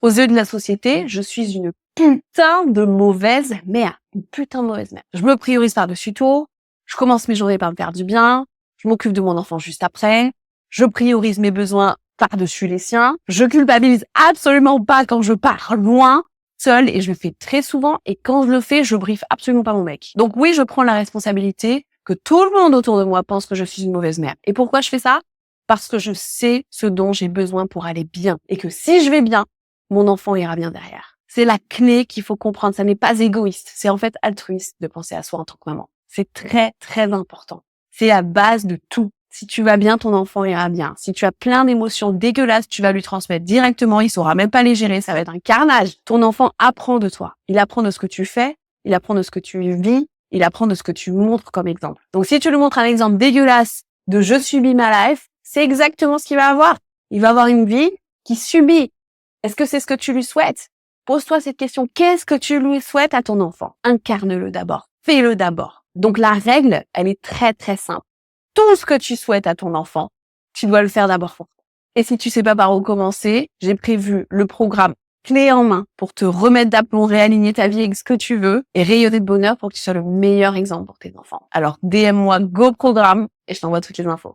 Aux yeux de la société, je suis une putain de mauvaise mère. Une putain de mauvaise mère. Je me priorise par-dessus tout. Je commence mes journées par me faire du bien. Je m'occupe de mon enfant juste après. Je priorise mes besoins par-dessus les siens. Je culpabilise absolument pas quand je pars loin, seule, et je le fais très souvent. Et quand je le fais, je briefe absolument pas mon mec. Donc oui, je prends la responsabilité que tout le monde autour de moi pense que je suis une mauvaise mère. Et pourquoi je fais ça? Parce que je sais ce dont j'ai besoin pour aller bien. Et que si je vais bien, mon enfant ira bien derrière. C'est la clé qu'il faut comprendre. Ça n'est pas égoïste. C'est en fait altruiste de penser à soi en tant que maman. C'est très, très important. C'est la base de tout. Si tu vas bien, ton enfant ira bien. Si tu as plein d'émotions dégueulasses, tu vas lui transmettre directement. Il saura même pas les gérer. Ça va être un carnage. Ton enfant apprend de toi. Il apprend de ce que tu fais. Il apprend de ce que tu vis. Il apprend de ce que tu montres comme exemple. Donc, si tu lui montres un exemple dégueulasse de je subis ma life, c'est exactement ce qu'il va avoir. Il va avoir une vie qui subit. Est-ce que c'est ce que tu lui souhaites? Pose-toi cette question. Qu'est-ce que tu lui souhaites à ton enfant? Incarne-le d'abord. Fais-le d'abord. Donc la règle, elle est très très simple. Tout ce que tu souhaites à ton enfant, tu dois le faire d'abord pour toi. Et si tu sais pas par où commencer, j'ai prévu le programme clé en main pour te remettre d'aplomb, réaligner ta vie avec ce que tu veux et rayonner de bonheur pour que tu sois le meilleur exemple pour tes enfants. Alors DM-moi Go Programme et je t'envoie toutes les infos.